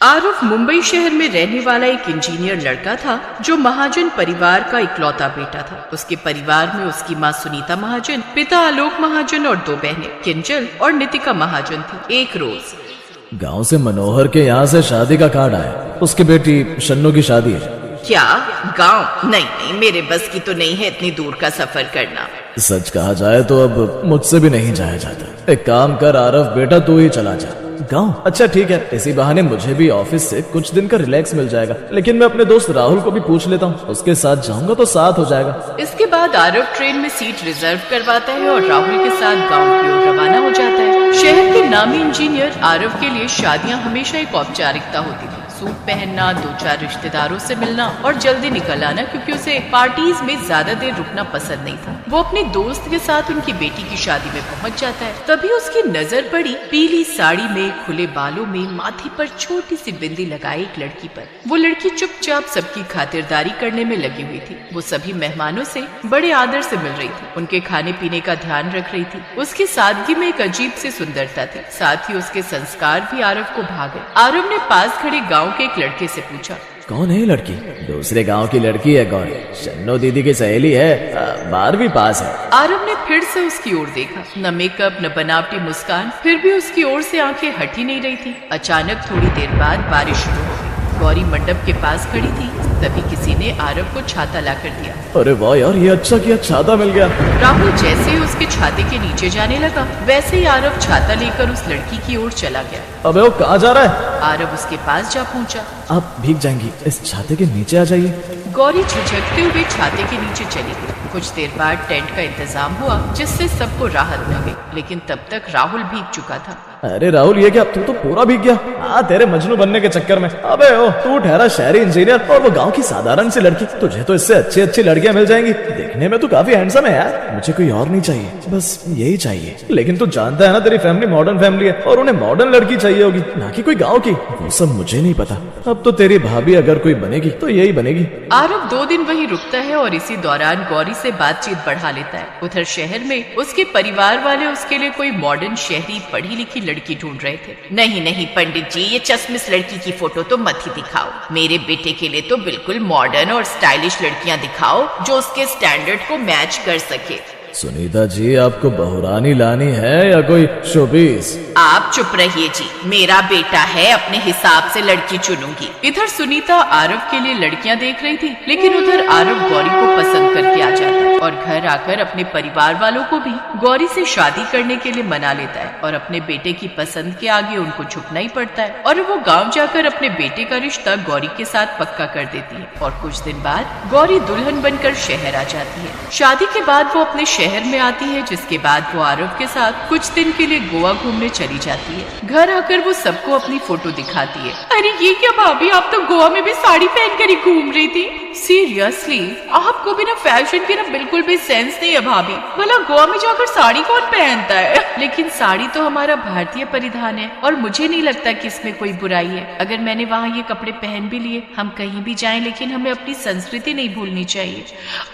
आरव मुंबई शहर में रहने वाला एक इंजीनियर लड़का था जो महाजन परिवार का इकलौता बेटा था। उसके परिवार में उसकी माँ सुनीता महाजन, पिता आलोक महाजन और दो बहनें किंजल और नितिका महाजन थी। एक रोज गांव से मनोहर के यहाँ से शादी का कार्ड आया। उसकी बेटी शन्नू की शादी है। क्या गांव? नहीं, मेरे बस की तो नहीं है इतनी दूर का सफर करना। सच कहा जाए तो अब मुझसे भी नहीं जाया जाता। एक काम कर आरव बेटा, तू ही चला जा गांव। अच्छा ठीक है, इसी बहाने मुझे भी ऑफिस से कुछ दिन का रिलैक्स मिल जाएगा। लेकिन मैं अपने दोस्त राहुल को भी पूछ लेता हूँ, उसके साथ जाऊंगा तो साथ हो जाएगा। इसके बाद आरव ट्रेन में सीट रिजर्व करवाता है और राहुल के साथ गांव की ओर रवाना हो जाता है। शहर के नामी इंजीनियर आरव के लिए शादियां हमेशा एक औपचारिकता होती थी। सूट पहनना, दो चार रिश्तेदारों से मिलना और जल्दी निकल आना, क्योंकि उसे पार्टीज में ज्यादा देर रुकना पसंद नहीं था। वो अपने दोस्त के साथ उनकी बेटी की शादी में पहुंच जाता है। तभी उसकी नजर पड़ी पीली साड़ी में, खुले बालों में, माथे पर छोटी सी बिंदी लगाए एक लड़की पर। वो लड़की चुपचाप सबकी खातिरदारी करने में लगी हुई थी। वो सभी मेहमानों से बड़े आदर से मिल रही थी, उनके खाने पीने का ध्यान रख रही थी। उसकी सादगी में एक अजीब सी सुंदरता थी, साथ ही उसके संस्कार भी आरव को भा गए। आरव ने पास खड़े गाँव के एक लड़के से पूछा, कौन है लड़की? दूसरे गांव की लड़की है गौरी, शन्नो दीदी की सहेली है, 12वीं पास है। आरव ने फिर से उसकी ओर देखा। न मेकअप न बनावटी मुस्कान, फिर भी उसकी ओर से आंखें हट ही नहीं रही थी। अचानक थोड़ी देर बाद बारिश शुरू हो गई। गौरी मंडप के पास खड़ी थी, तभी किसी ने आरव को छाता लाकर दिया। अरे वाह यार, ये अच्छा किया, छाता मिल गया। राहुल जैसे ही उसके छाते के नीचे जाने लगा, वैसे ही आरव छाता लेकर उस लड़की की ओर चला गया। अबे वो कहाँ जा रहा है? आरव उसके पास जा पहुंचा। आप भीग जाएंगी, इस छाते के नीचे आ जाइए। गौरी झिझकते हुए छाते के नीचे चली गई। कुछ देर बाद टेंट का इंतजाम हुआ, जिससे सबको राहत मिल गई, लेकिन तब तक राहुल भीग चुका था। अरे राहुल, ये क्या, तू तो पूरा भीग गया। हाँ, तेरे मजनू बनने के चक्कर में। अबे ओ, तू ठहरा शहरी इंजीनियर और वो गांव की साधारण सी लड़की। तुझे तो इससे अच्छी अच्छी लड़कियां मिल जाएंगी। देखने में तू काफी हैंडसम है यार। मुझे कोई और नहीं चाहिए, बस यही चाहिए। लेकिन तू जानता है ना, तेरी फैमिली मॉडर्न फैमिली है और उन्हें मॉडर्न लड़की चाहिए होगी, ना कि कोई गाँव की। वो सब मुझे नहीं पता। अब तो तेरी भाभी अगर कोई बनेगी तो यही बनेगी। आरव 2 दिन वहीं रुकता है और इसी दौरान गौरी से बातचीत बढ़ा लेता है। उधर शहर में उसके परिवार वाले उसके लिए कोई मॉडर्न शहरी पढ़ी लिखी लड़की ढूंढ रहे थे। नहीं पंडित जी, ये चश्मिश लड़की की फोटो तो मत ही दिखाओ। मेरे बेटे के लिए तो बिल्कुल मॉडर्न और स्टाइलिश लड़कियां दिखाओ जो उसके स्टैंडर्ड को मैच कर सके। सुनीता जी, आपको बहुरानी लानी है या कोई शोपीस? आप चुप रहिए जी, मेरा बेटा है, अपने हिसाब से लड़की चुनूंगी। इधर सुनीता आरव के लिए लड़कियां देख रही थी, लेकिन उधर आरव गौरी को पसंद करके आ जाता है और घर आकर अपने परिवार वालों को भी गौरी से शादी करने के लिए मना लेता है और अपने बेटे की पसंद के आगे उनको झुकना ही पड़ता है। और वो गाँव जाकर अपने बेटे का रिश्ता गौरी के साथ पक्का कर देती है और कुछ दिन बाद गौरी दुल्हन बनकर शहर आ जाती है। शादी के बाद वो अपने शहर में आती है, जिसके बाद वो आरव के साथ कुछ दिन के लिए गोवा घूमने चली जाती है। घर आकर वो सबको अपनी फोटो दिखाती है। अरे ये क्या भाभी, आप तो गोवा में भी साड़ी पहनकर ही घूम रही थी। सीरियसली, आपको भी ना फैशन की ना बिल्कुल भी सेंस नहीं है भाभी। भला गोवा में जाकर साड़ी कौन पहनता है? लेकिन साड़ी तो हमारा भारतीय परिधान है और मुझे नहीं लगता कि इसमें कोई बुराई है। अगर मैंने वहाँ ये कपड़े पहन भी लिए, हम कहीं भी जाएं, लेकिन हमें अपनी संस्कृति नहीं भूलनी चाहिए।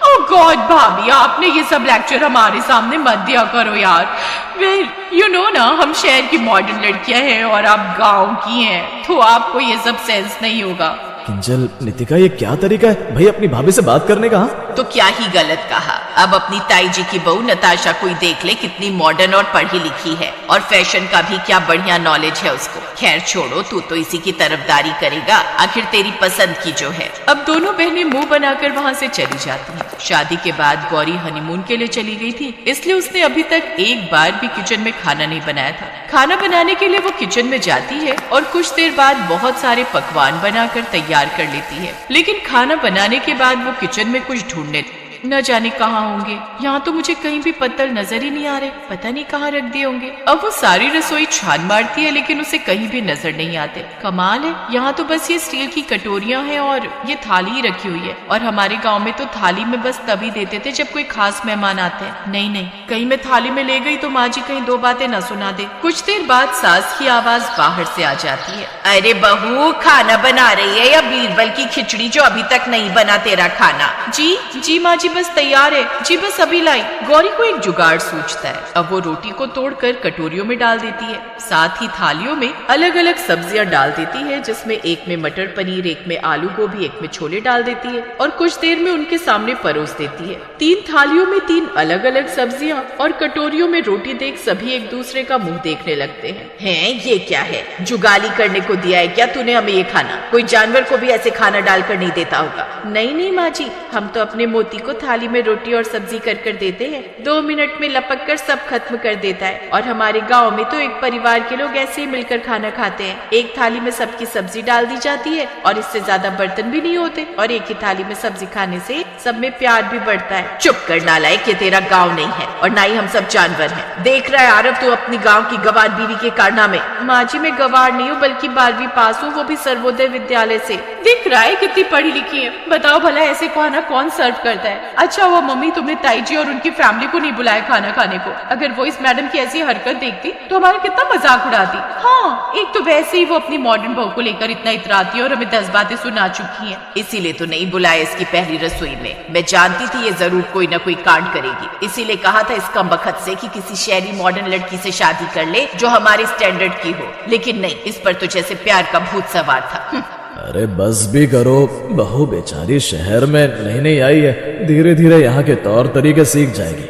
ओह गॉड भाभी, आपने ये सब लेक्चर हमारे सामने मत दिया करो यार। वेल यू नो ना, हम शहर की मॉडर्न लड़कियां हैं और आप गांव की हैं, तो आपको ये सब सेंस नहीं होगा। किंजल, नितिका, ये क्या तरीका है भाई अपनी भाभी से बात करने का? तो क्या ही गलत कहा। अब अपनी ताई जी की बहू नताशा को ही देख ले, कितनी मॉडर्न और पढ़ी लिखी है और फैशन का भी क्या बढ़िया नॉलेज है उसको। खैर छोड़ो, तू तो इसी की तरफदारी करेगा, आखिर तेरी पसंद की जो है। अब दोनों बहनें मुंह बनाकर वहाँ से चली जाती हैं। शादी के बाद गौरी हनीमून के लिए चली गई थी, इसलिए उसने अभी तक एक बार भी किचन में खाना नहीं बनाया था। खाना बनाने के लिए वो किचन में जाती है और कुछ देर बाद बहुत सारे पकवान बनाकर तैयार कर लेती है। लेकिन खाना बनाने के बाद वो किचन में कुछ ढूंढने न जाने कहाँ होंगे। यहाँ तो मुझे कहीं भी पत्तल नजर ही नहीं आ रहे, पता नहीं कहाँ रख दिए होंगे। अब वो सारी रसोई छान मारती है, लेकिन उसे कहीं भी नजर नहीं आते। कमाल है, यहाँ तो बस ये स्टील की कटोरियां हैं और ये थाली ही रखी हुई है। और हमारे गांव में तो थाली में बस तभी देते थे जब कोई खास मेहमान आते हैं। नहीं, कहीं मैं थाली में ले गई तो माँ जी कहीं 2 बातें न सुना दे। कुछ देर बाद सास की आवाज बाहर से आ जाती है। अरे बहू, खाना बना रही है या बीरबल की खिचड़ी जो अभी तक नहीं बना तेरा खाना? जी माँ जी, बस तैयार है, जी बस अभी लाई। गौरी को एक जुगाड़ सूझता है। अब वो रोटी को तोड़कर कटोरियों में डाल देती है, साथ ही थालियों में अलग अलग सब्जियां डाल देती है, जिसमें एक में मटर पनीर, एक में आलू गोभी, एक में छोले डाल देती है और कुछ देर में उनके सामने परोस देती है। 3 थालियों में 3 अलग अलग सब्जियां और कटोरियों में रोटी देख सभी एक दूसरे का मुंह देखने लगते हैं। ये क्या है? जुगाली करने को दिया है क्या तूने हमें ये खाना? कोई जानवर को भी ऐसे खाना डालकर नहीं देता होगा। नहीं माँ जी, हम तो अपने मोती को थाली में रोटी और सब्जी कर देते हैं। 2 मिनट में लपक कर सब खत्म कर देता है। और हमारे गाँव में तो एक परिवार के लोग ऐसे ही मिलकर खाना खाते हैं। एक थाली में सबकी सब्जी डाल दी जाती है और इससे ज्यादा बर्तन भी नहीं होते, और एक ही थाली में सब्जी खाने से सब में प्यार भी बढ़ता है। चुप कर नालायक, ये तेरा गाँव नहीं है और ना ही हम सब जानवर हैं। देख रहा है आरव तू अपनी गाँव की गवार बीवी के कारनामे। माँ जी मैं गवार नहीं हूँ, बल्कि 12वीं पास हूँ, वो भी सर्वोदय विद्यालय से। दिख रहा है कितनी पढ़ी लिखी है। बताओ भला ऐसे खाना कौन सर्व करता है? अच्छा वो मम्मी तुमने ताई जी और उनकी फैमिली को नहीं बुलाया खाना खाने को। अगर वो इस मैडम की ऐसी हरकत देखती तो हमारा कितना मजाक उड़ाती। हाँ, एक तो वैसे ही वो अपनी मॉडर्न बहू को लेकर इतना इतराती है और हमें 10 बातें सुना चुकी है। इसीलिए तो नहीं बुलाया इसकी पहली रसोई में। मैं जानती थी ये जरूर कोई ना कोई कांड करेगी, इसीलिए कहा था इस कमबख्त से कि किसी शहरी मॉडर्न लड़की से शादी कर ले जो हमारे स्टैंडर्ड की हो। लेकिन नहीं, इस पर तो जैसे प्यार का भूत सवार था। अरे बस भी करो, बहू बेचारी शहर में नहीं आई है, धीरे धीरे यहाँ के तौर तरीके सीख जाएगी।